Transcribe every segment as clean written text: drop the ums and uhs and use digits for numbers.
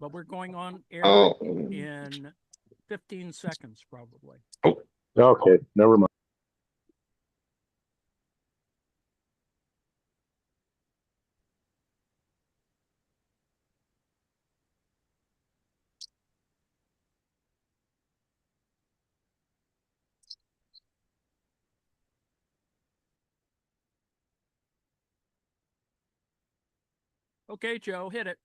but we're going on air Oh, in 15 seconds, probably. oh, Okay, never mind. Okay, Joe, hit it.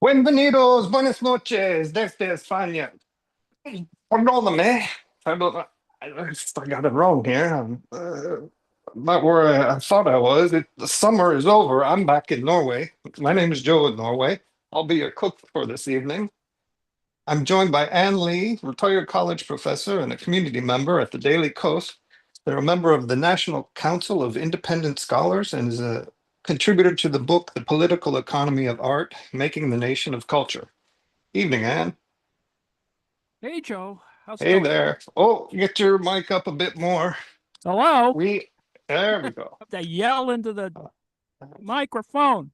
Bienvenidos, buenas noches, desde España. Perdóname. I got it wrong here. I'm not where I thought I was. The summer is over. I'm back in Norway. My name is Joe in Norway. I'll be your cook for this evening. I'm joined by Ann Lee, retired college professor and a community member at the Daily Coast. They're a member of the National Council of Independent Scholars and is a contributor to the book, The Political Economy of Art, Making the Nation of Culture. Evening, Ann. Hey, Joe. How's it Hey going? there. Oh, get your mic up a bit more. Hello? There we go. Have to yell into the microphone.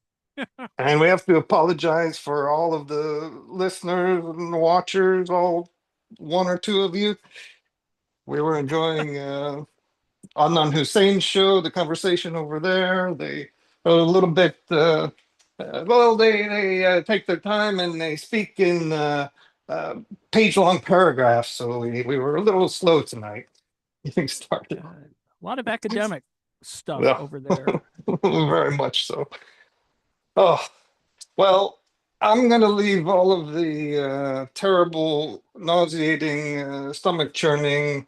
And we have to apologize for all of the listeners and watchers, all one or two of you. We were enjoying Adnan Hussein's show, the conversation over there. They are a little bit, well, they take their time and they speak in page-long paragraphs. So we were a little slow tonight getting started. A lot of academic stuff Yeah. over there. Very much so. Oh, well, I'm going to leave all of the terrible, nauseating, stomach churning,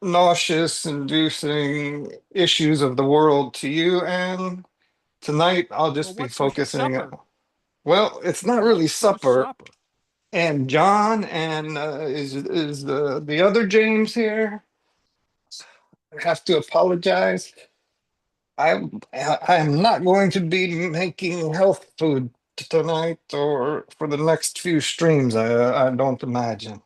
nauseous inducing issues of the world to you. And tonight I'll just be What's for focusing. supper? Well, it's not really What's for supper. And John and is the other James here? I have to apologize. I am not going to be making health food tonight or for the next few streams. I don't imagine.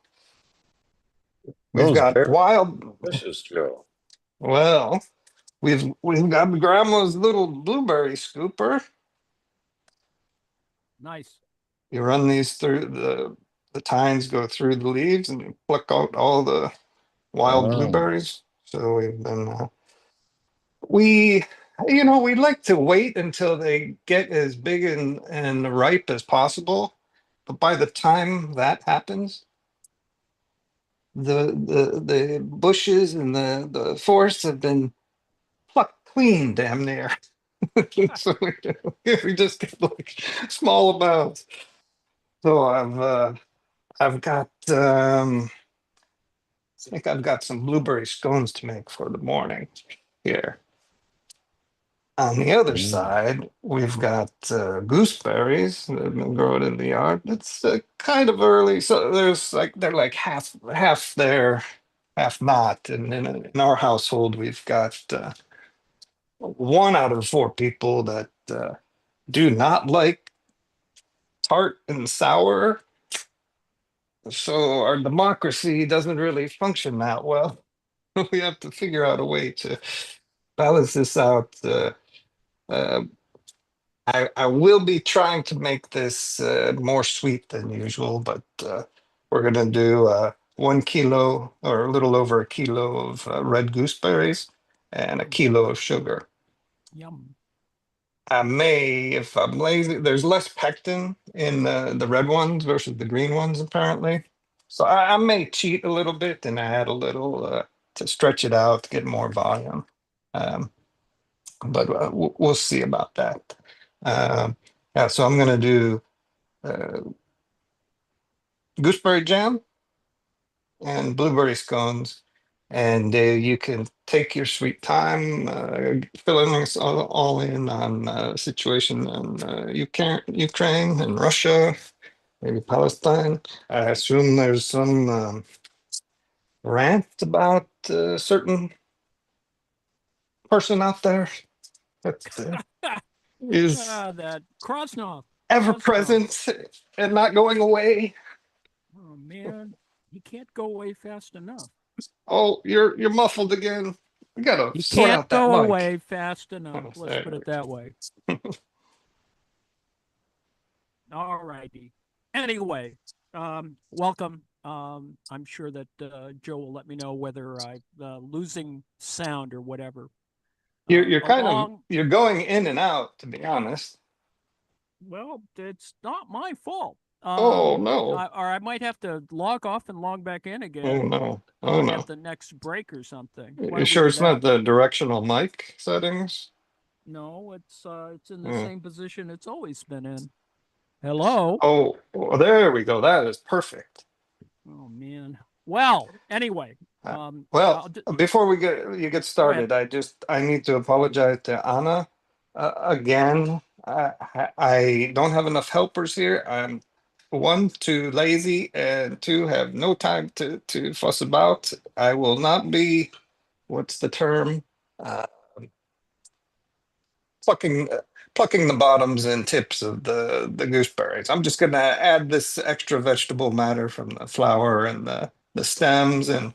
We've Those got berries wild. are delicious, Joe. Well, we've got grandma's little blueberry scooper. Nice. You run these through the tines go through the leaves and you pluck out all the wild Oh, blueberries. So we've been we we like to wait until they get as big and ripe as possible, but by the time that happens, the bushes and the forests have been plucked clean damn near. So we just get like small amounts. So I've got I think I've got some blueberry scones to make for the morning here. On the other mm. side, we've got gooseberries that have been growing in the yard. It's kind of early, so there's like they're like half there, half not. And in our household, we've got one out of four people that do not like tart and sour. So our democracy doesn't really function that well. We have to figure out a way to balance this out. Uh, I will be trying to make this more sweet than usual, but we're going to do 1 kilo or a little over a kilo of red gooseberries and a kilo of sugar. Yum. I may, if I'm lazy, there's less pectin in the red ones versus the green ones, apparently. So I may cheat a little bit and add a little to stretch it out to get more volume. Um, but we'll see about that. Yeah, so I'm gonna do gooseberry jam and blueberry scones, and you can take your sweet time filling this all in on situation in Ukraine and Russia, maybe Palestine. I assume there's some rant about a certain person out there that is That Krosnov. ever Krosnov. present and not going away. Oh man, he can't go away fast enough. Oh, you're muffled again. We gotta He sort can't out that go mic. away fast enough. Oh, Let's there put we it that way. All righty. Anyway, welcome. I'm sure that Joe will let me know whether I'm losing sound or whatever. You're kind of Along, you're going in and out, to be honest. well, it's not my fault. Oh no. Or I might have to log off and log back in Oh again no. Oh at no. the next break or something. Why You don't we sure do it's not that? the directional mic settings? No, it's in the Uh, same position it's always been in. Hello. oh, there we go. That is perfect. Oh man. Well, anyway, Uh, well, I'll before you get go ahead. started, I need to apologize to Anna again. I don't have enough helpers here. I'm one, too lazy, and two, have no time to fuss about. I will not be, what's the term? Uh, plucking plucking the bottoms and tips of the gooseberries. I'm just gonna add this extra vegetable matter from the flour and the stems, and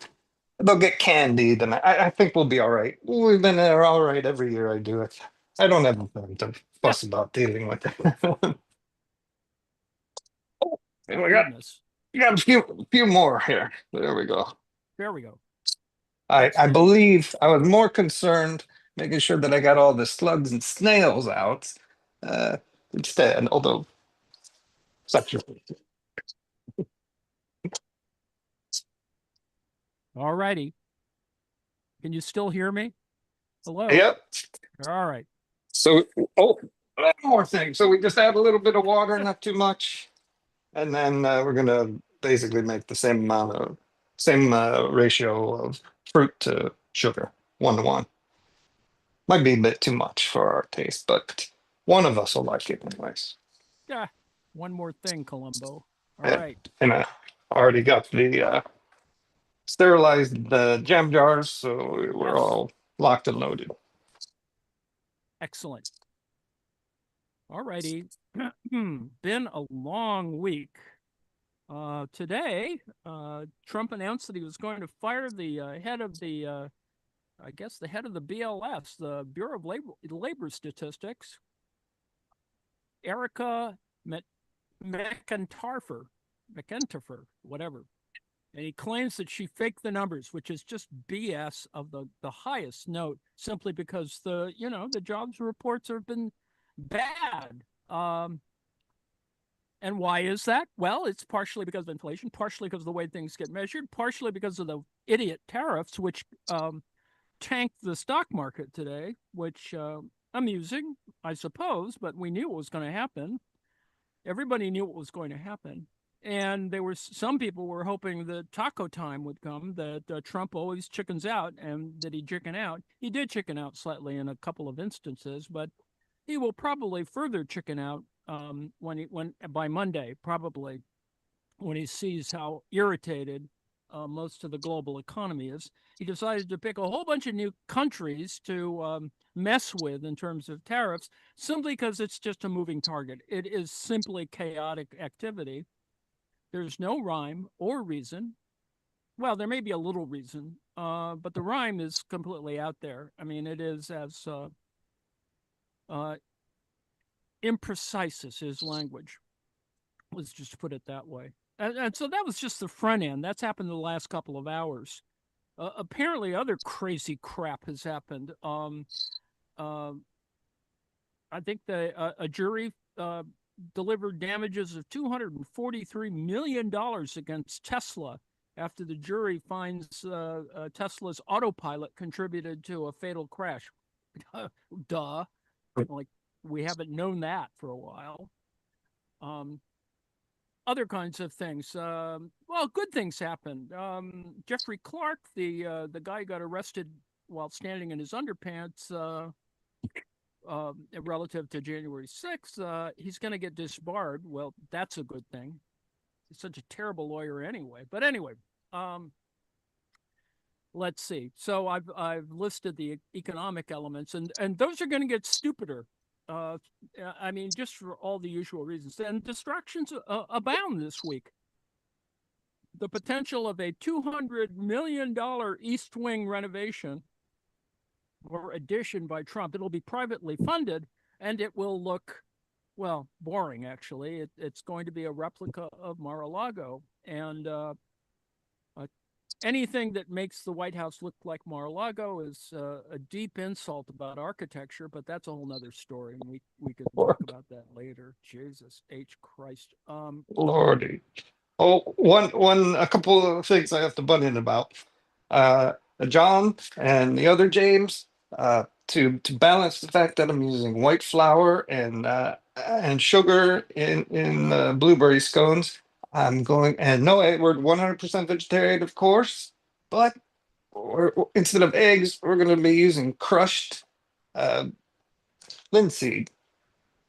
they'll get candied, and I think we'll be all right. We've been there all right every year I do it. I don't have time to fuss about dealing with it. Oh, and Goodness. we got a few more here. There we go. There we go. I Excellent. believe I was more concerned making sure that I got all the slugs and snails out uh, instead, although such a All righty. Can you still hear me? Hello. yep. All right. So, oh, one more thing. So we just add a little bit of water, not too much, and then we're gonna basically make the same ratio of fruit to sugar, 1 to 1. Might be a bit too much for our taste, but one of us will like it anyways. Yeah. One more thing, Columbo. All And, right. and I already got the sterilized jam jars, so we're Yes. all locked and loaded. Excellent. All righty. Been a long week. Today, Trump announced that he was going to fire the head of the, I guess, the head of the BLS, the Bureau of Labor Statistics, Erica McIntyre, whatever. And he claims that she faked the numbers, which is just BS of the highest note, simply because the jobs reports have been bad. And why is that? Well, it's partially because of inflation, partially because of the way things get measured, partially because of the idiot tariffs, which tanked the stock market today, which amusing, I suppose, but we knew what was going to happen. Everybody knew what was going to happen. And there were some people were hoping that taco time would come, that Trump always chickens out, and that he'd chicken out. He did chicken out slightly in a couple of instances, but he will probably further chicken out when by Monday, probably, when he sees how irritated most of the global economy is. He decided to pick a whole bunch of new countries to mess with in terms of tariffs, simply because it's just a moving target. It is simply chaotic activity. There's no rhyme or reason. Well, there may be a little reason, but the rhyme is completely out there. I mean, it is as imprecise as his language. Let's just put it that way. And so that was just the front end. That's happened in the last couple of hours. Apparently, other crazy crap has happened. I think a jury delivered damages of $243 million against Tesla after the jury finds Tesla's autopilot contributed to a fatal crash. Duh. Like, we haven't known that for a while. Other kinds of things. Well, good things happened. Jeffrey Clark, the guy got arrested while standing in his underpants relative to January 6th. He's going to get disbarred. Well, that's a good thing. He's such a terrible lawyer anyway. But anyway, let's see. So I've listed the economic elements, and those are going to get stupider. I mean, just for all the usual reasons. And distractions abound this week. The potential of a $200 million East Wing renovation or addition by Trump. It'll be privately funded, and it will look, well, boring, actually. It's going to be a replica of Mar-a-Lago. And anything that makes the White House look like Mar-a-Lago is a deep insult about architecture, but that's a whole nother story. And we could talk about that later. Jesus H. Christ. Lordy. Oh, a couple of things I have to butt in about. John and the other James, to balance the fact that I'm using white flour and sugar in blueberry scones. I'm going, and no, we're 100% vegetarian, of course, but instead of eggs, we're going to be using crushed linseed.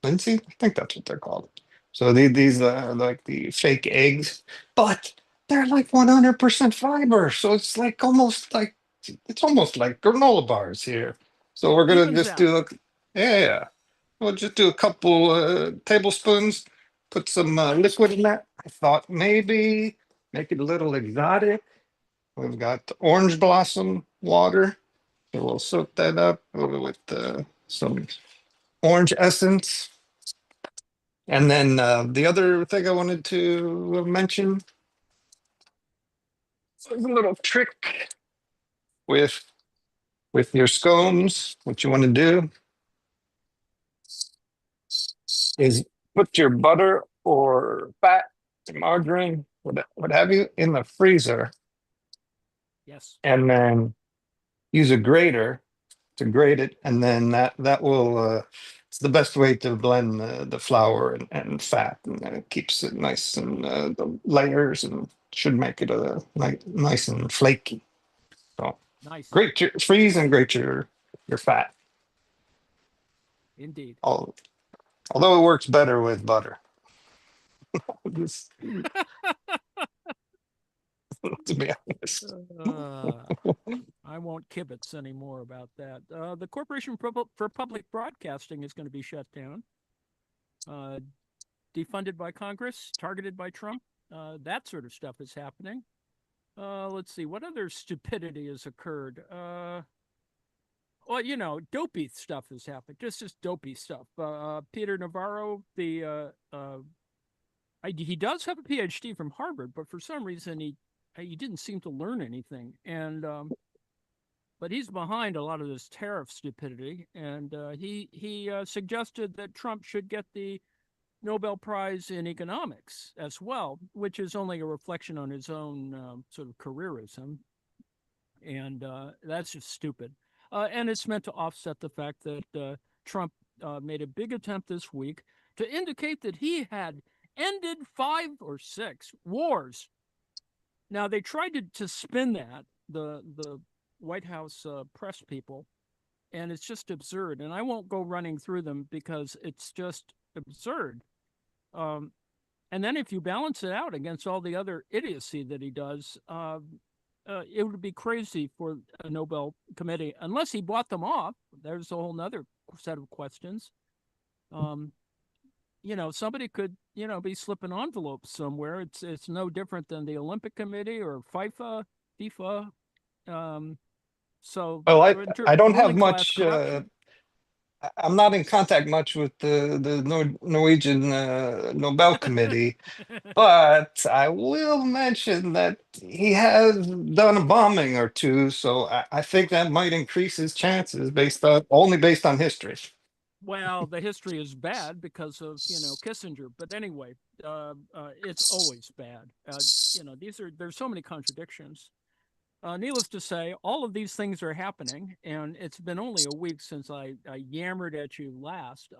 Linseed? I think that's what they're called. So these are like the fake eggs, but they're like 100% fiber. So it's almost like granola bars here. So we're gonna Evens just out. do yeah. We'll just do a couple tablespoons, put some liquid in that. I thought maybe make it a little exotic. We've got orange blossom water. So we'll soak that up with some orange essence. And then the other thing I wanted to mention is a little trick with your scones. What you want to do is put your butter or fat, margarine, what have you, in the freezer, Yes. and then use a grater to grate it, and then that will it's the best way to blend the flour and fat, and it keeps it nice and the layers, and should make it nice and flaky. So Nice. freeze and grate your fat. Indeed. Although it works better with butter. Just, to be honest. I won't kibitz anymore about that. The Corporation for Public Broadcasting is going to be shut down. Defunded by Congress, targeted by Trump. That sort of stuff is happening. Let's see, what other stupidity has occurred? Well, dopey stuff has happened. Just dopey stuff. Peter Navarro, he does have a PhD from Harvard, but for some reason he didn't seem to learn anything. And but he's behind a lot of this tariff stupidity. And he suggested that Trump should get the Nobel Prize in economics as well, which is only a reflection on his own sort of careerism. And that's just stupid. And it's meant to offset the fact that Trump made a big attempt this week to indicate that he had ended 5 or 6 wars. Now, they tried to spin that, the White House press people, and it's just absurd. And I won't go running through them because it's just absurd. And then if you balance it out against all the other idiocy that he does, it would be crazy for a Nobel committee, unless he bought them off. There's a whole nother set of questions. Somebody could, be slipping envelopes somewhere. It's no different than the Olympic Committee or FIFA. So, well, I don't have much. Corruption. I'm not in contact much with the Norwegian Nobel Committee, but I will mention that he has done a bombing or two, so I think that might increase his chances based on history. Well, the history is bad because of Kissinger. But anyway, it's always bad. There's so many contradictions. Needless to say, all of these things are happening, and it's been only a week since I yammered at you last.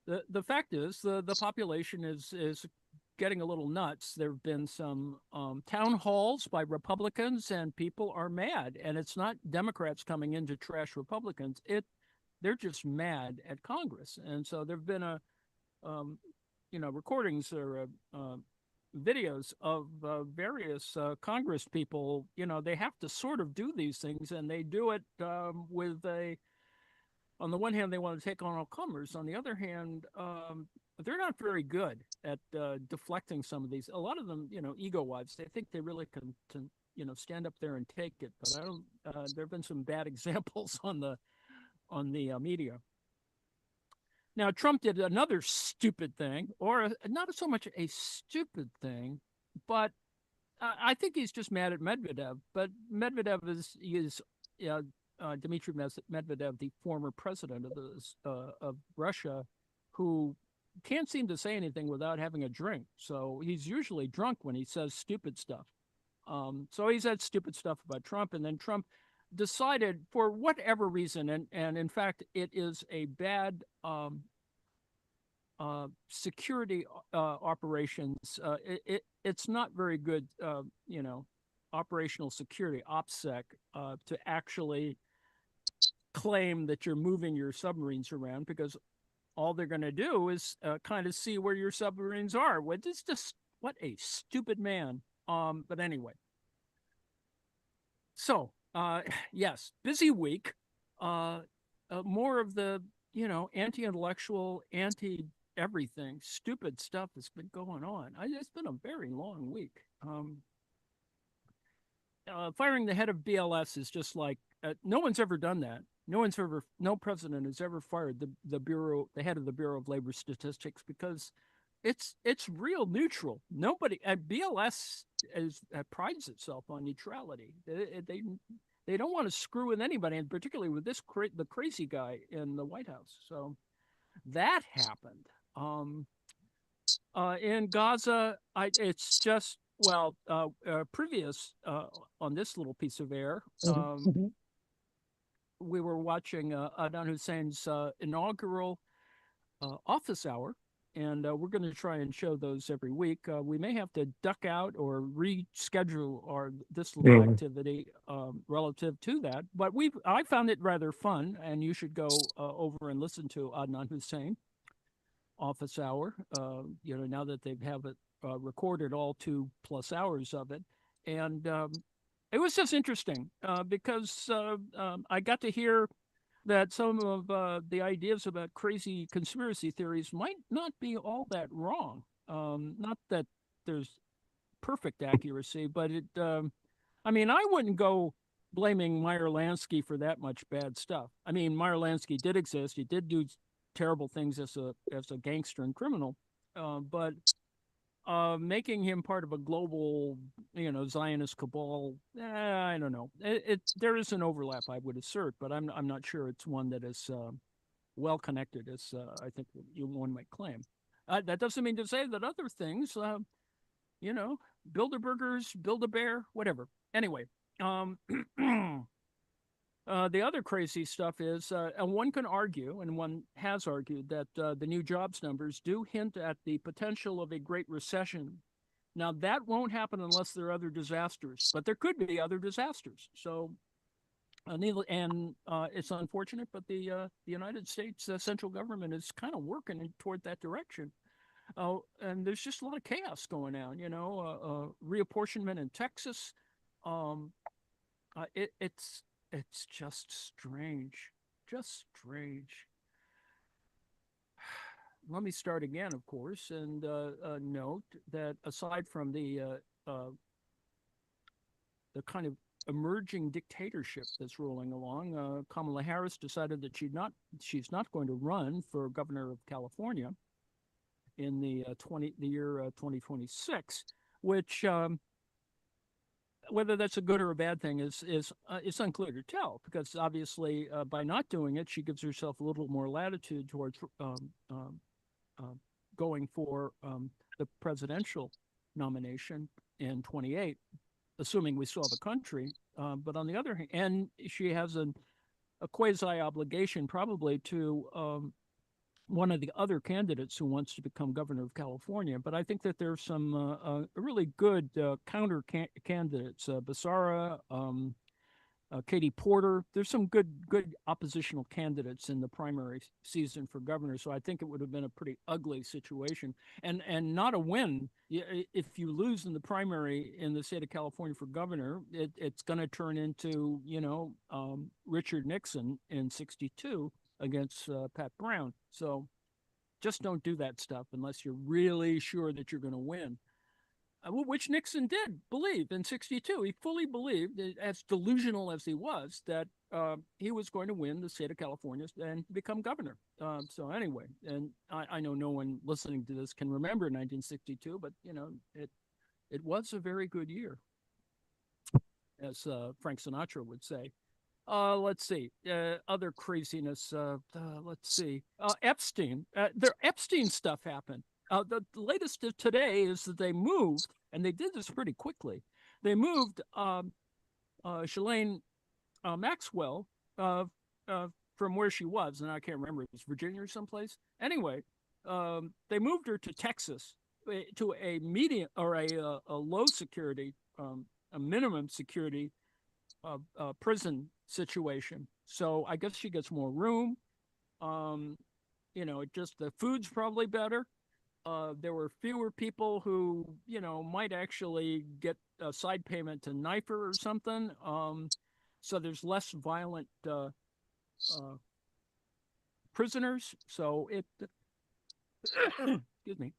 The fact is the population is getting a little nuts. There have been some town halls by Republicans, and people are mad. And it's not Democrats coming in to trash Republicans. They're just mad at Congress. And so there've been recordings or videos of various Congress people. They have to sort of do these things, and they do it with on the one hand, they want to take on all comers. On the other hand, they're not very good at deflecting some of these. A lot of them, ego wives, they think they really can stand up there and take it. But I don't. There have been some bad examples on the media. Now, Trump did another stupid thing, or not so much a stupid thing, but I think he's just mad at Medvedev. But Medvedev is Dmitry Medvedev, the former president of Russia, who can't seem to say anything without having a drink. So he's usually drunk when he says stupid stuff. So he said stupid stuff about Trump, and then Trump decided, for whatever reason, and in fact, it is a bad security operations. It's not very good, operational security, OPSEC, to actually claim that you're moving your submarines around, because all they're going to do is kind of see where your submarines are. It's just, what a stupid man. But anyway. So, yes, busy week. More of the, anti-intellectual, anti-everything, stupid stuff has been going on. It's been a very long week. Firing the head of BLS is just like, no one's ever done that. No president has ever fired the head of the Bureau of Labor Statistics, because it's real neutral. Nobody at BLS prides itself on neutrality. They don't want to screw with anybody, and particularly with the crazy guy in the White House. So that happened. In Gaza, it's just previous on this little piece of air. We were watching Adnan Hussein's inaugural office hour, and we're going to try and show those every week. We may have to duck out or reschedule this little activity relative to that, but I found it rather fun, and you should go over and listen to Adnan Hussein office hour. Now that they have it recorded, all 2+ hours of it, and it was just interesting because I got to hear that some of the ideas about crazy conspiracy theories might not be all that wrong. Not that there's perfect accuracy, but I wouldn't go blaming Meyer Lansky for that much bad stuff. I mean, Meyer Lansky did exist. He did do terrible things as a gangster and criminal, but making him part of a global, Zionist cabal, I don't know. There is an overlap, I would assert, but I'm not sure it's one that is well connected as I think one might claim. That doesn't mean to say that other things, Bilderbergers, Build-A-Bear, whatever. Anyway, the other crazy stuff is, and one can argue, and one has argued, that the new jobs numbers do hint at the potential of a great recession. Now, that won't happen unless there are other disasters, but there could be other disasters. So, it's unfortunate, but the United States central government is kind of working toward that direction. And there's just a lot of chaos going on, reapportionment in Texas. It's just strange. Let me start again, of course, and note that aside from the kind of emerging dictatorship that's rolling along, Kamala Harris decided that she's not going to run for governor of California in the year 2026, which whether that's a good or a bad thing is it's unclear to tell, because obviously by not doing it, she gives herself a little more latitude towards going for the presidential nomination in 28, assuming we still have a country. But on the other hand, and she has a quasi obligation probably to one of the other candidates who wants to become governor of California. But I think that there's some really good counter candidates, Becerra, Katie Porter. There's some good oppositional candidates in the primary season for governor. So I think it would have been a pretty ugly situation, and not a win. If you lose in the primary in the state of California for governor, it's going to turn into Richard Nixon in '62 against Pat Brown. So just don't do that stuff unless you're really sure that you're going to win. Which Nixon did believe in '62. He fully believed, as delusional as he was, that he was going to win the state of California and become governor. So anyway, and I know no one listening to this can remember 1962, but it was a very good year, as Frank Sinatra would say. Let's see. Other craziness. Let's see. Epstein. Epstein stuff happened. The latest of today is that they moved, and they did this pretty quickly. They moved Ghislaine Maxwell from where she was, and I can't remember. It was Virginia or someplace. Anyway, they moved her to Texas to a medium or a low security, a minimum security prison situation. So I guess she gets more room. Just the food's probably better. There were fewer people who, might actually get a side payment to knife her or something. So there's less violent prisoners. So excuse me,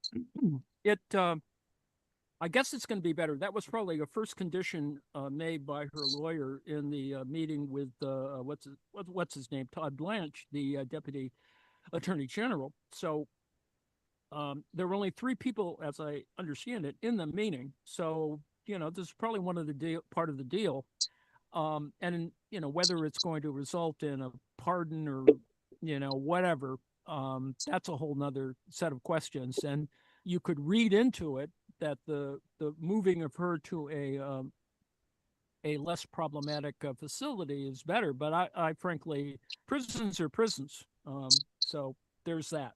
I guess it's going to be better. That was probably a first condition made by her lawyer in the meeting with what's his name, Todd Blanche, the deputy attorney general. So there were only 3 people, as I understand it, in the meeting. So this is probably one of the part of the deal. And whether it's going to result in a pardon or whatever, that's a whole nother set of questions. And you could read into it that the moving of her to a less problematic facility is better. But I frankly, prisons are prisons. So there's that.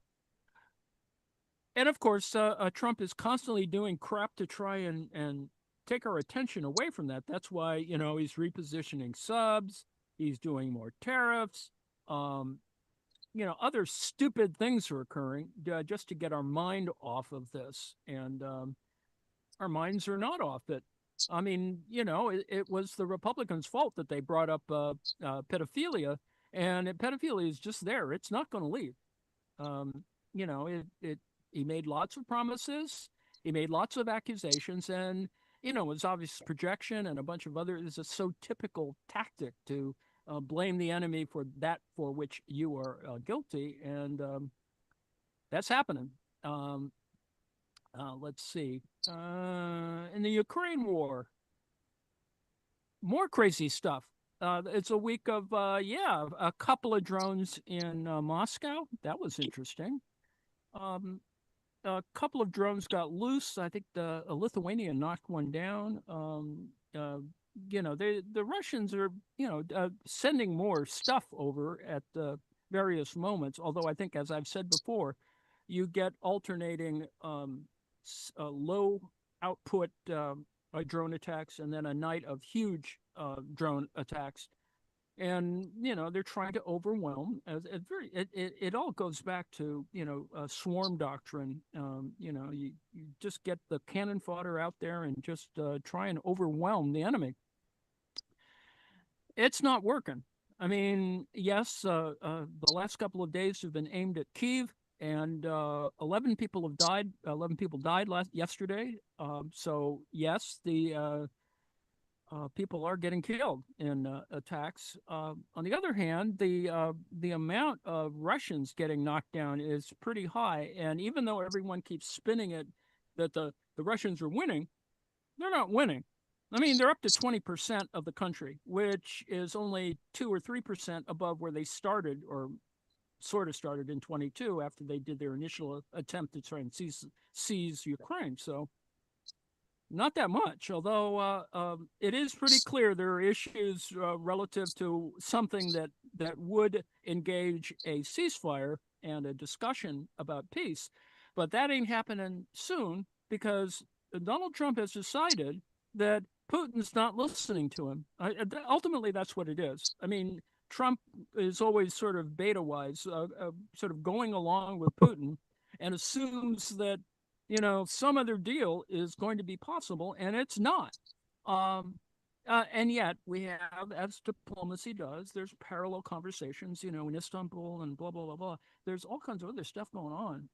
And of course, Trump is constantly doing crap to try and take our attention away from that. That's why, he's repositioning subs. He's doing more tariffs. Other stupid things are occurring just to get our mind off of this. And our minds are not off it. I mean, it was the Republicans' fault that they brought up pedophilia, and pedophilia is just there. It's not going to leave. He made lots of promises. He made lots of accusations, and it was obvious projection and a bunch of other. It's a so typical tactic to blame the enemy for that for which you are guilty, and that's happening. Let's see. In the Ukraine war, more crazy stuff. It's a week of a couple of drones in Moscow. That was interesting. A couple of drones got loose. I think a Lithuanian knocked one down. The Russians are sending more stuff over at various moments. Although I think, as I've said before, you get alternating low output drone attacks and then a night of huge drone attacks. And they're trying to overwhelm. It all goes back to swarm doctrine. You just get the cannon fodder out there and just try and overwhelm the enemy. It's not working. I mean, yes, the last couple of days have been aimed at Kyiv, and 11 people have died. 11 people died yesterday. So yes, the people are getting killed in attacks. On the other hand, the amount of Russians getting knocked down is pretty high. And even though everyone keeps spinning it that the Russians are winning, they're not winning. I mean, they're up to 20% of the country, which is only 2 or 3% above where they started, or sort of started in 22 after they did their initial attempt to try and seize Ukraine. So not that much, although it is pretty clear there are issues relative to something that would engage a ceasefire and a discussion about peace. But that ain't happening soon because Donald Trump has decided that Putin's not listening to him. Ultimately, that's what it is. I mean, Trump is always sort of beta-wise, sort of going along with Putin and assumes that some other deal is going to be possible, and it's not. And yet we have, as diplomacy does, there's parallel conversations, in Istanbul and blah, blah, blah, blah. There's all kinds of other stuff going on.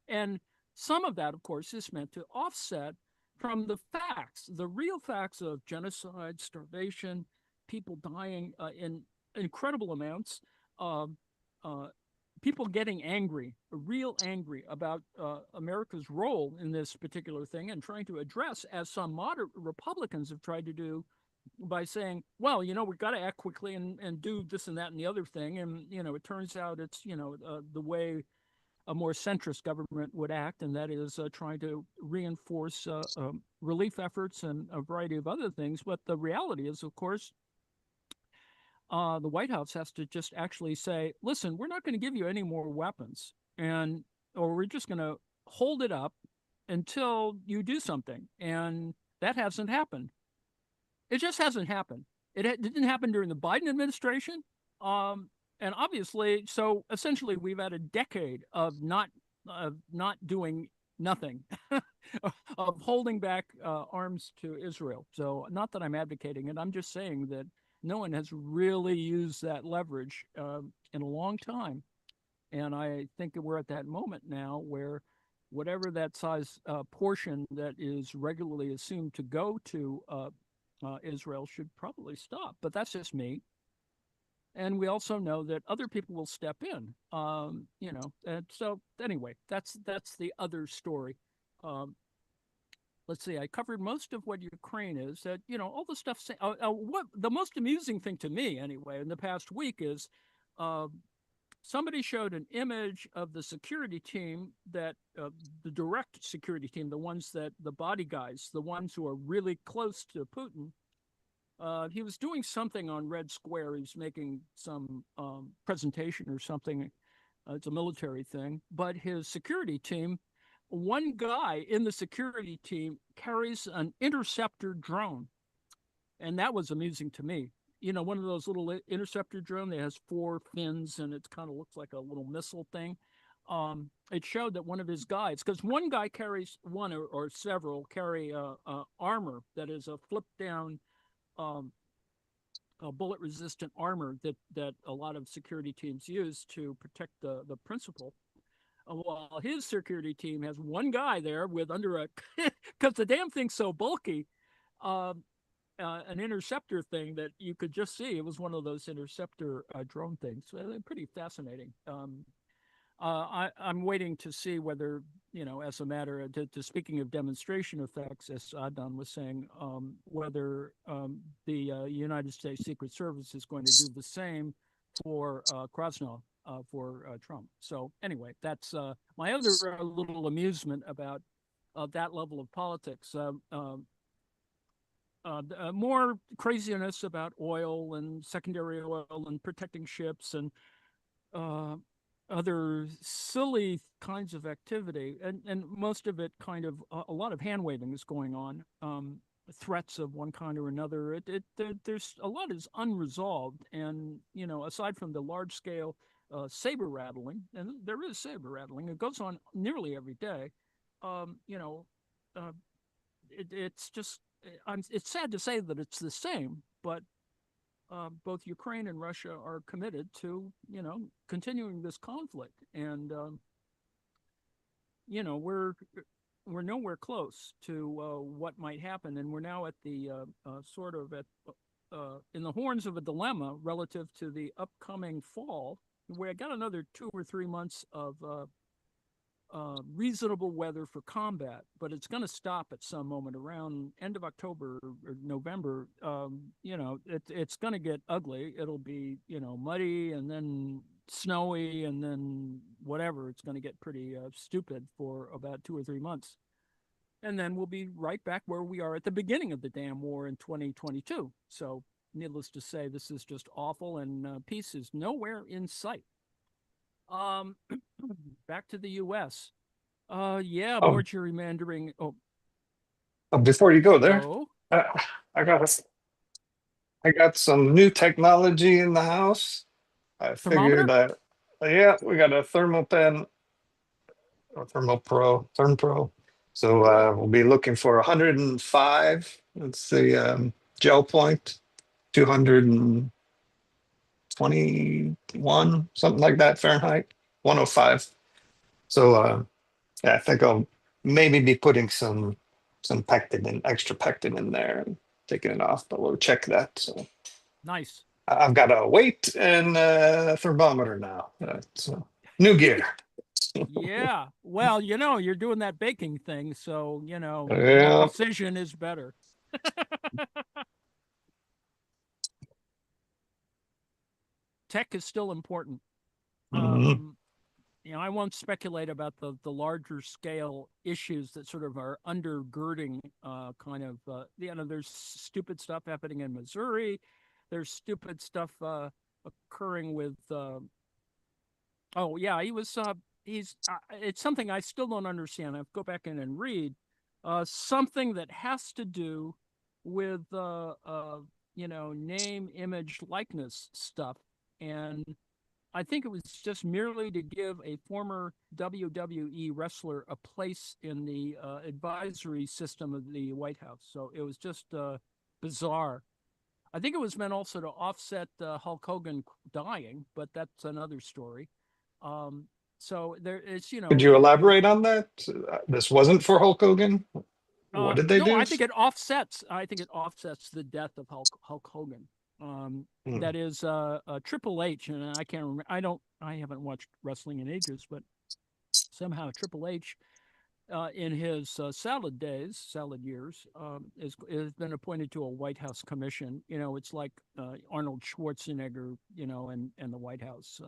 And some of that, of course, is meant to offset from the facts, the real facts of genocide, starvation, people dying in incredible amounts, uh, people getting angry, real angry about America's role in this particular thing and trying to address, as some moderate Republicans have tried to do, by saying, well, we've got to act quickly and do this and that and the other thing. And, it turns out it's, the way a more centrist government would act, and that is trying to reinforce relief efforts and a variety of other things. But the reality is, of course, the White House has to just actually say, listen, we're not going to give you any more weapons, or we're just going to hold it up until you do something. And that hasn't happened. It just hasn't happened. It didn't happen during the Biden administration. And obviously, so essentially we've had a decade of not doing nothing, of holding back arms to Israel. So not that I'm advocating it, I'm just saying that no one has really used that leverage in a long time. And I think we're at that moment now where whatever that size portion that is regularly assumed to go to Israel should probably stop. But that's just me. And we also know that other people will step in, And so anyway, that's the other story. Let's see, I covered most of what Ukraine is. That all the stuff. What the most amusing thing to me, anyway, in the past week is, somebody showed an image of the security team the direct security team, the ones that the body guys, the ones who are really close to Putin. He was doing something on Red Square. He was making some presentation or something. It's a military thing. But his security team, one guy in the security team carries an interceptor drone. And that was amusing to me. One of those little interceptor drone that has 4 fins and it kind of looks like a little missile thing. It showed that one of his guys, because one guy carries one or several carry armor that is a flip down bullet resistant armor that a lot of security teams use to protect the principal. Well, his security team has one guy there with under a, because the damn thing's so bulky, an interceptor thing that you could just see. It was one of those interceptor drone things. So they're pretty fascinating. I'm waiting to see whether, as a matter to speaking of demonstration effects, as Adnan was saying, whether the United States Secret Service is going to do the same for Krasnov, for Trump. So anyway, that's my other little amusement about that level of politics. More craziness about oil and secondary oil and protecting ships and other silly kinds of activity, and most of it kind of a lot of hand waving is going on, threats of one kind or another. There's a lot is unresolved, and aside from the large scale saber rattling, and there is saber rattling, it goes on nearly every day. It's just it's sad to say that it's the same, but both Ukraine and Russia are committed to, continuing this conflict, and we're nowhere close to what might happen, and we're now at the sort of at in the horns of a dilemma relative to the upcoming fall, where I got another 2 or 3 months of reasonable weather for combat, but it's going to stop at some moment around end of October or November. It's going to get ugly. It'll be, muddy and then snowy and then whatever. It's going to get pretty stupid for about 2 or 3 months. And then we'll be right back where we are at the beginning of the damn war in 2022. So, needless to say, this is just awful, and peace is nowhere in sight. Um, Back to the U.S. Yeah, more Um, gerrymandering. Oh, Before you go there, oh, uh, I I got some new technology in the house. I figured thermometer? yeah, we got a thermopen or Therm Pro. So we'll be looking for 105. That's the gel point, 221, something like that Fahrenheit, 105. So yeah, I think I'll maybe be putting some pectin in, extra pectin in there and taking it off, but we'll check that. So Nice. I've got a weight and a thermometer now. So new gear. Yeah. Well, you're doing that baking thing, so, more Yeah. precision is better. Tech is still important. Mhm. I won't speculate about the larger scale issues that sort of are undergirding there's stupid stuff happening in Missouri. There's stupid stuff occurring with oh yeah, it's something I still don't understand. I have to go back in and read something that has to do with name, image, likeness stuff. And I think it was just merely to give a former WWE wrestler a place in the advisory system of the White House. So it was just bizarre. I think it was meant also to offset Hulk Hogan dying, but that's another story. Um, so there is, Could you elaborate on that? This wasn't for Hulk Hogan. What did they no, do? I think it offsets. I think it offsets the death of Hulk Hogan. Hmm. That is Triple H, and I can't remember. I haven't watched wrestling in ages, but somehow Triple H, in his salad years, has been appointed to a White House commission. It's like Arnold Schwarzenegger, and the White House.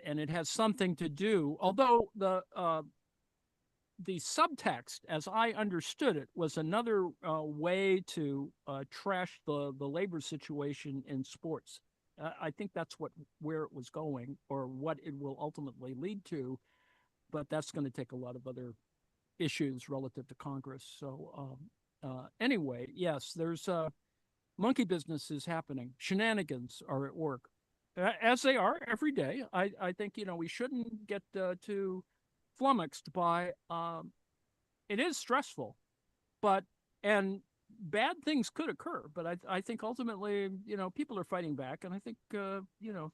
And it has something to do, although the subtext, as I understood it, was another way to trash the labor situation in sports. I think that's where it was going, or what it will ultimately lead to. But that's going to take a lot of other issues relative to Congress. So anyway, yes, there's monkey business is happening. Shenanigans are at work, as they are every day. I think we shouldn't get too flummoxed by it is stressful, but and bad things could occur. But I think ultimately, people are fighting back, and I think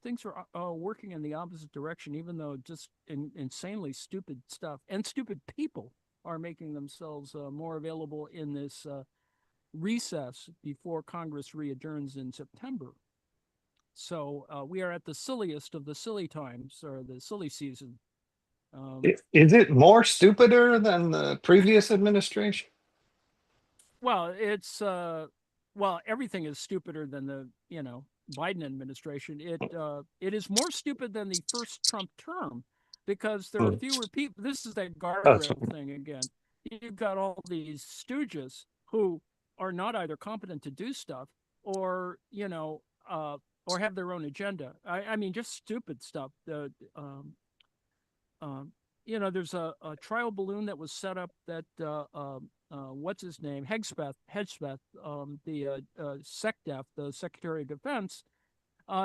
things are working in the opposite direction, even though just insanely stupid stuff and stupid people are making themselves more available in this recess before Congress readjourns in September. So we are at the silliest of the silly times, or the silly season. Is it more stupider than the previous administration? Well, everything is stupider than the Biden administration. It is more stupid than the first Trump term, because there are Hmm. fewer people. This is that That's guardrail thing again. You've got all these stooges who are not either competent to do stuff, or or have their own agenda. I mean, just stupid stuff. Um, there's a trial balloon that was set up that what's his name, Hedgespeth, the SecDef, the Secretary of Defense.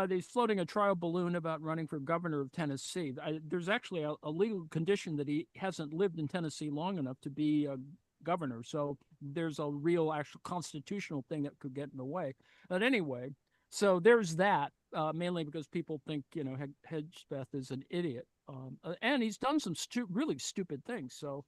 He's floating a trial balloon about running for governor of Tennessee. There's actually a legal condition that he hasn't lived in Tennessee long enough to be a governor. So there's a real actual constitutional thing that could get in the way. But anyway, so there's that, mainly because people think, Hedgespeth is an idiot. And he's done some really stupid things. So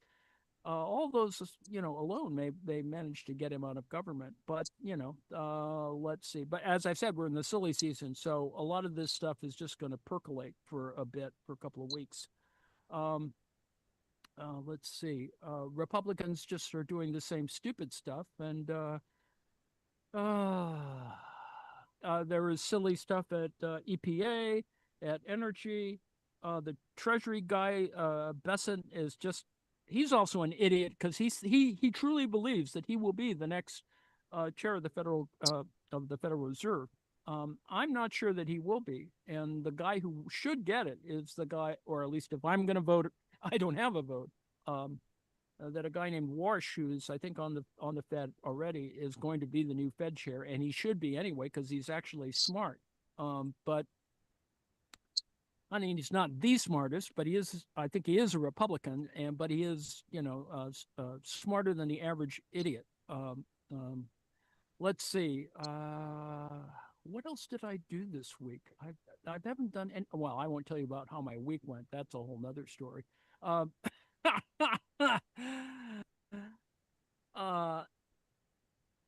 all those, alone they managed to get him out of government. But let's see. But as I've said, we're in the silly season, so a lot of this stuff is just going to percolate for a bit, for a couple of weeks. Let's see. Republicans just are doing the same stupid stuff, and uh, there is silly stuff at EPA, at Energy. The Treasury guy, Besson, is just—he's also an idiot because he truly believes that he will be the next chair of the Federal Reserve. I'm not sure that he will be, and the guy who should get it is the guy, or at least if I'm going to vote, I don't have a vote. That a guy named Warsh, who's I think on the Fed already, is going to be the new Fed chair, and he should be anyway because he's actually smart. But I mean, he's not the smartest, but he is. I think he is a Republican, but he is, smarter than the average idiot. Let's see. What else did I do this week? I haven't done any. Well, I won't tell you about how my week went. That's a whole nother story.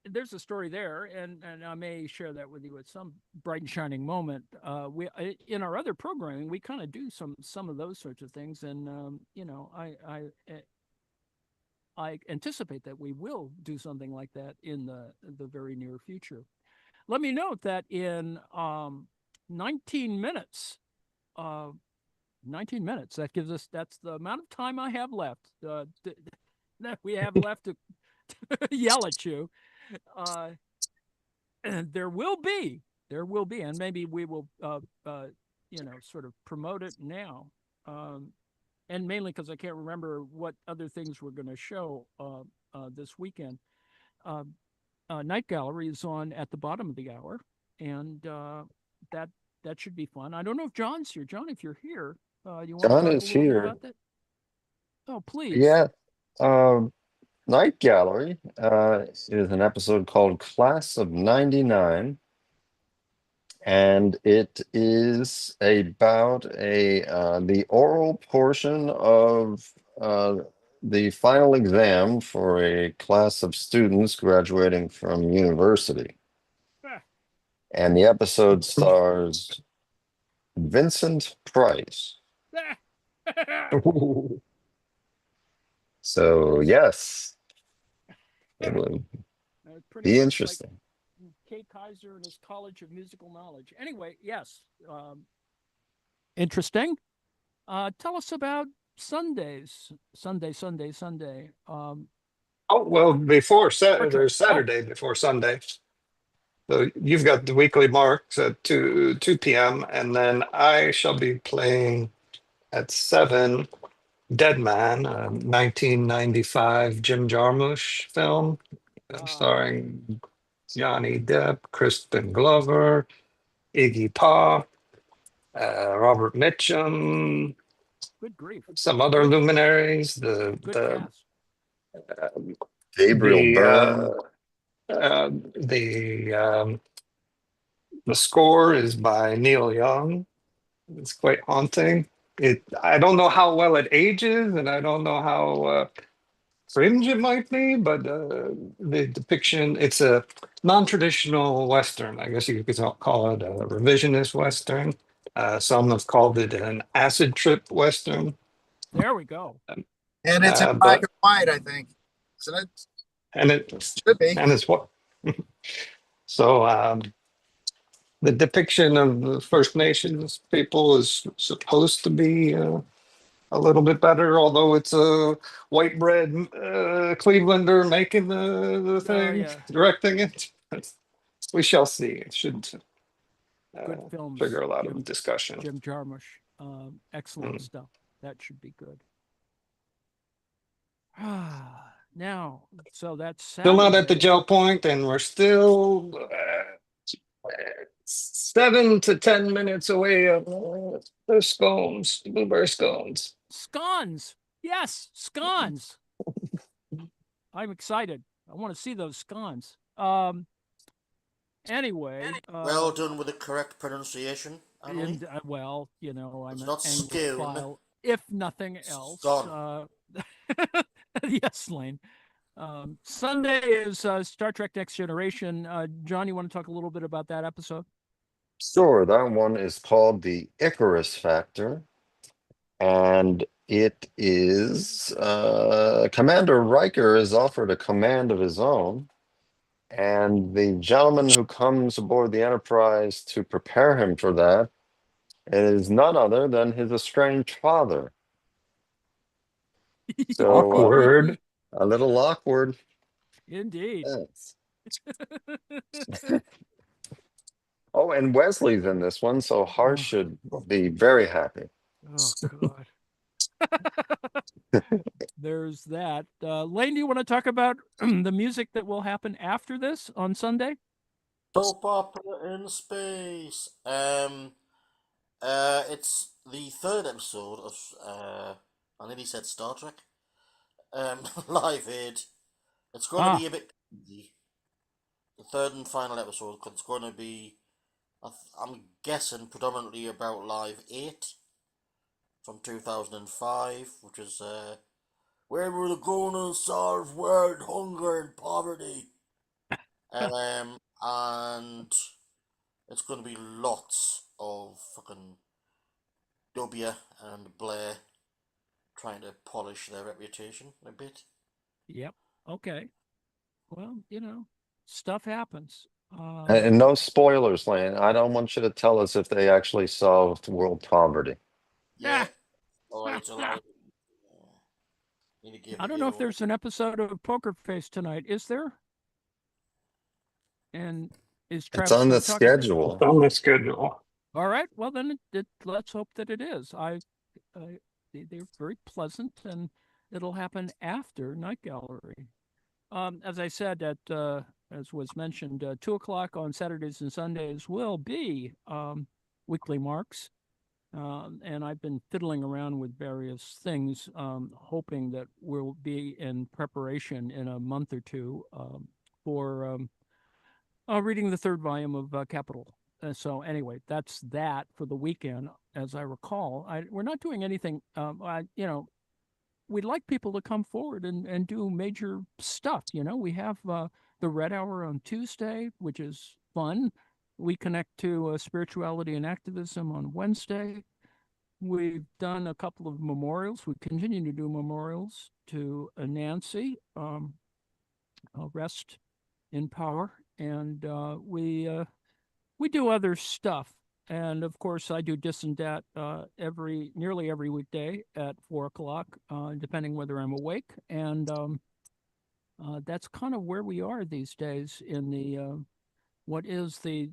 There's a story there, and I may share that with you at some bright and shining moment. We in our other programming, we kind of do some of those sorts of things, and I anticipate that we will do something like that in the very near future. Let me note that in 19 minutes, 19 minutes, that's the amount of time I have left, that we have left to yell at you. There will be, and maybe we will, sort of promote it now. And mainly because I can't remember what other things we're going to show this weekend. Night Gallery is on at the bottom of the hour, and that should be fun. I don't know if John's here. John, if you're here, you want to John talk a is little bit here. about that? Oh, please. Yeah. Night Gallery is an episode called Class of 99. And it is about the oral portion of the final exam for a class of students graduating from university. Ah. And the episode stars Vincent Price. So, yes, it will Pretty be much interesting. like Kay Kaiser and his College of Musical Knowledge. Anyway, yes, interesting. Tell us about Sundays. Sunday. Oh, well, there's Oh, Saturday before Sunday. So you've got the weekly marks at 2 p.m. and then I shall be playing at 7 Dead Man, a 1995 Jim Jarmusch film starring Johnny Depp, Crispin Glover, Iggy Pop, Robert Mitchum, good grief. some other luminaries. Good cast. Gabriel Byrne. The score is by Neil Young. It's quite haunting. I don't know how well it ages, and I don't know how fringe it might be, but the depiction, it's a non-traditional Western. I guess you could call it a revisionist Western. Some have called it an acid trip Western. There we go. And it's in black and white, I think. Isn't it? And it Should be. and it's what so the depiction of the First Nations people is supposed to be a little bit better, although it's a white bread Clevelander making the thing, yeah. directing it. We shall see. It should Good films. trigger a lot of discussion. Jim Jarmusch. Excellent stuff. That should be good. Now, so that's Saturday. Still not at the gel point, and we're still 7 to 10 minutes away of the scones, the blueberry scones. Scones. Yes, scones. I'm excited. I want to see those scones. Anyway. Well done with the correct pronunciation, Annalie. And, well, I'm It's an not Anglophile, if nothing else. Scone. Yes, Lane. Sunday is Star Trek Next Generation. John, you want to talk a little bit about that episode? Sure, that one is called The Icarus Factor. And It is Commander Riker is offered a command of his own, and the gentleman who comes aboard the Enterprise to prepare him for that is none other than his estranged father. So Awkward. a little awkward. Indeed. Yes. Oh, and Wesley's in this one, so Harsh should be very happy. Oh God. There's that. Lane, do you want to talk about the music that will happen after this on Sunday? Soap opera in space. It's the third episode of I nearly said Star Trek. Live Aid. It's going to be a bit easy. The third and final episode. 'Cause it's going to be, I'm guessing, predominantly about Live 8 from 2005, which is where we're gonna solve world hunger and poverty. And it's going to be lots of fucking W and Blair trying to polish their reputation a bit. Yep. Okay. Well, stuff happens. And no spoilers, Lane. I don't want you to tell us if they actually solved world poverty. Yeah. Oh, it's a lot. I don't know if there's an episode of Poker Face tonight. Is there? And is Travis It's on the talking? schedule. On the schedule. All right. Well, then let's hope that it is. They're very pleasant, and it'll happen after Night Gallery. As I said, as was mentioned, 2:00 on Saturdays and Sundays will be weekly marks. And I've been fiddling around with various things, hoping that we'll be in preparation in a month or two for reading the third volume of Capital. So anyway, that's that for the weekend. As I recall, we're not doing anything. We'd like people to come forward and do major stuff. We have the Red Hour on Tuesday, which is fun. We connect to spirituality and activism on Wednesday. We've done a couple of memorials. We continue to do memorials to Nancy, rest in power, and we do other stuff. And of course, I do Dis and Dat nearly every weekday at 4:00, depending whether I'm awake. And that's kind of where we are these days in the what is the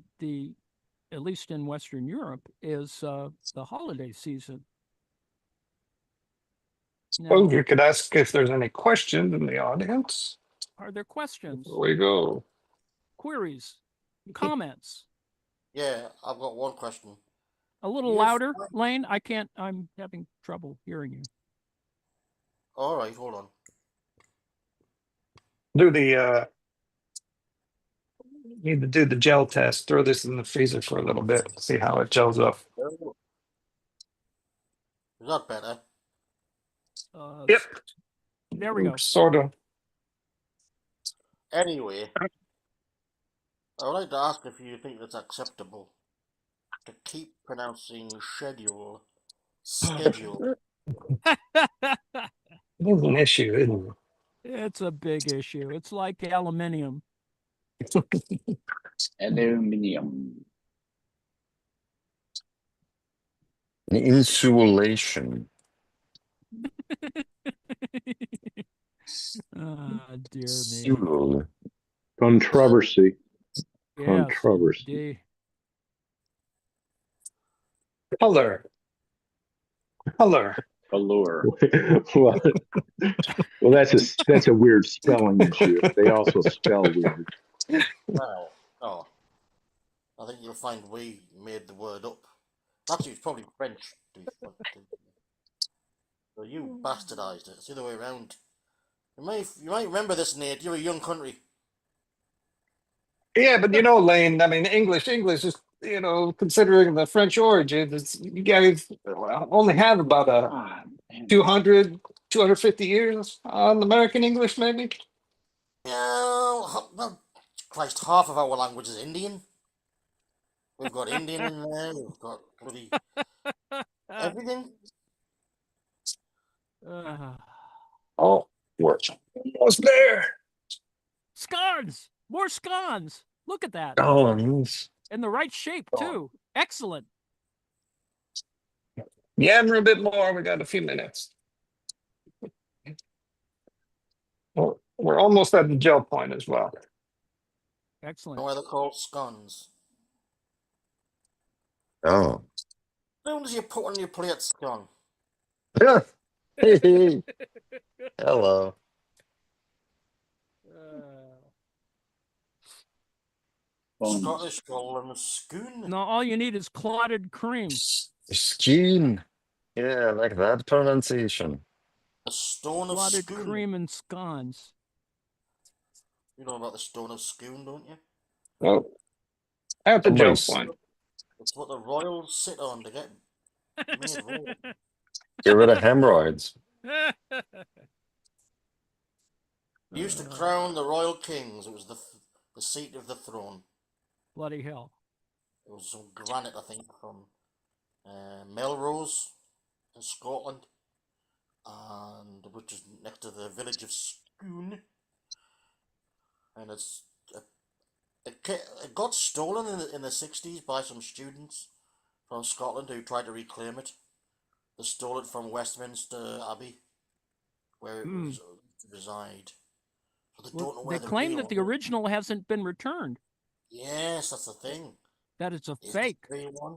at least in Western Europe, is the holiday season. Now, you could ask if there's any questions in the audience. Are there questions? There we go. Queries? Comments? Yeah, I've got one question. A little louder, Lane? I'm having trouble hearing you. All right, hold on. Need to do the gel test. Throw this in the freezer for a little bit. See how it gels up. Is that better? Yep. There we go. Sort of. Anyway, I would like to ask if you think it's acceptable to keep pronouncing schedule. It is an issue, isn't it? It's a big issue. It's like aluminium. Aluminium. Insulation. Dear me. Controversy. Yes, Controversy. indeed. Color. Allure. well, that's a weird spelling issue. They also spell weird. Oh, I think you'll find we made the word up. Actually, it's probably French. So you bastardized it. It's the other way around. You might remember this, Nate. You're a young country. Yeah, but Lane, I mean, English is, considering the French origin, you guys only have about 200, 250 years on American English, maybe? Yeah, well, Christ, half of our language is Indian. We've got Indian in there. We've got bloody everything. Uh, Oh, we're almost there. scones! More scones! Look at that. Scones. In the right shape, too. Excellent. Yammer a bit more. We got a few minutes. Well, we're almost at the gel point as well. Excellent. Why they're called scones. Oh. Scones you put on your plate, scone. Hey. Hello. Scottish call them scoon. No, all you need is clotted cream. Skein. Yeah, I like that pronunciation. A stone of Clotted scoon. cream and scones. You know about the stone of scoon, don't you? Well, at the gel Somebody's point. It's what the royals sit on to get made royal. get rid of hemorrhoids. They used to crown the royal kings. It was the seat of the throne. Bloody hell. It was some granite, I think, from Melrose in Scotland, and which is next to the village of Scone. And it got stolen in the 60s by some students from Scotland who tried to reclaim it. They stole it from Westminster Abbey, where it was reside. So they don't know where They the claim real that the original hasn't been returned. Yes, that's the thing. That it's a Is fake. the real one?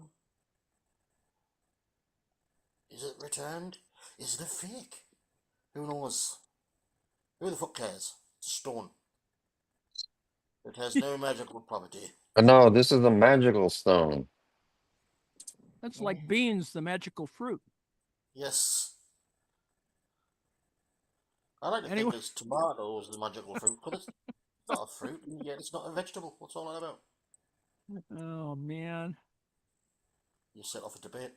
Is it returned? Is it a fake? Who knows? Who the fuck cares? It's a stone. It has no magical property. But no, this is a magical stone. That's like beans, the magical fruit. Yes. I like to think it's tomatoes, the magical fruit, because it's not a fruit, and yet it's not a vegetable. What's all that about? Oh, man. You set off a debate.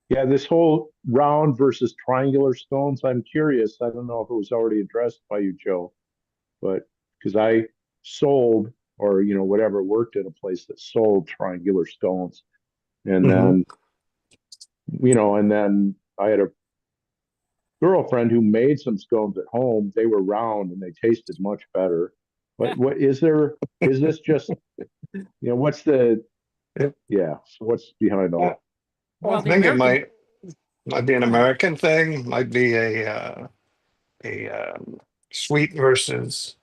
Yeah, this whole round versus triangular stones, I'm curious. I don't know if it was already addressed by you, Joe, but because I sold or, whatever, worked at a place that sold triangular stones. And then, and then I had a girlfriend who made some scones at home. They were round and they tasted much better. But is this just, what's the, yeah, so what's behind all that? Well, I think it might be an American thing. Might be a sweet versus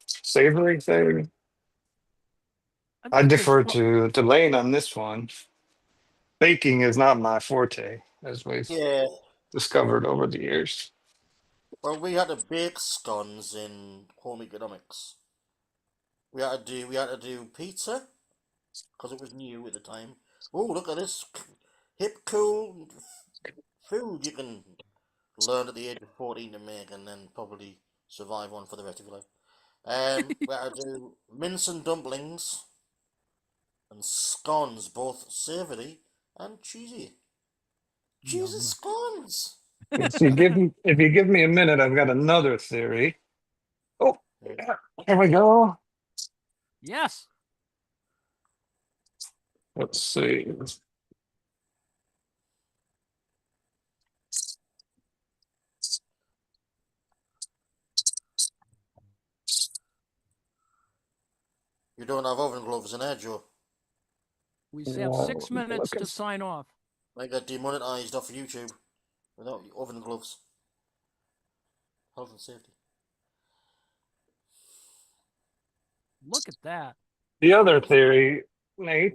savory thing. I defer to Lane on this one. Baking is not my forte, as we've discovered over the years. Well, we had to bake scones in home economics. We had to do pizza because it was new at the time. Oh, look at this hip, cool food you can learn at the age of 14 to make, and then probably survive on for the rest of your life. We had to do mince and dumplings and scones, both savoury and cheesy. Cheesy scones. If you give me a minute, I've got another theory. Oh, here we go. Yes. Let's see. You don't have oven gloves in there, Joe. We have 6 minutes to sign off. I got demonetized off YouTube without oven gloves. Health and safety. Look at that. The other theory, Nate,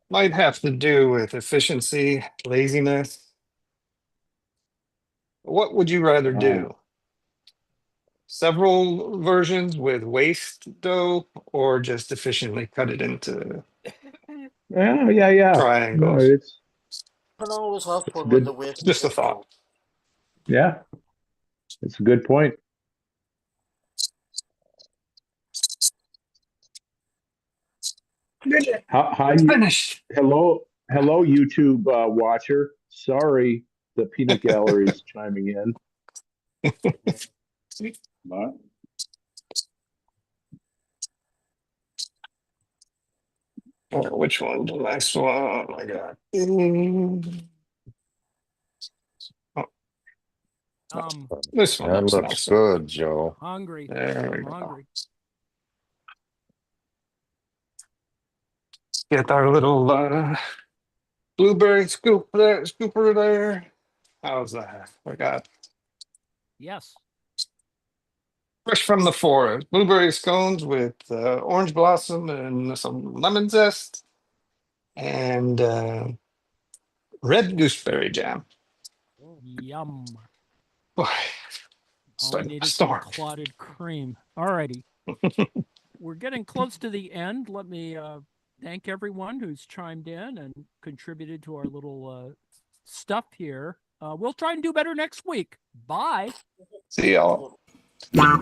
might have to do with efficiency, laziness. What would you rather do? Several versions with waste dough, or just efficiently cut it into triangles? No, you can always have fun with the waste. Just a thought. Yeah, it's a good point. Hi, finished. Hello, YouTube watcher. Sorry, the peanut gallery is chiming in. Which one? The next one I got. This one That looks looks nice. good, Joe. Hungry. There we I'm go. hungry. Get our little blueberry scooper there. How's that? We got Yes. fresh from the forest blueberry scones with orange blossom and some lemon zest and red gooseberry jam. Yum. Boy, All we starting need to is some storm. clotted cream. All righty. We're getting close to the end. Let me thank everyone who's chimed in and contributed to our little stuff here. We'll try and do better next week. Bye. See y'all. Bye.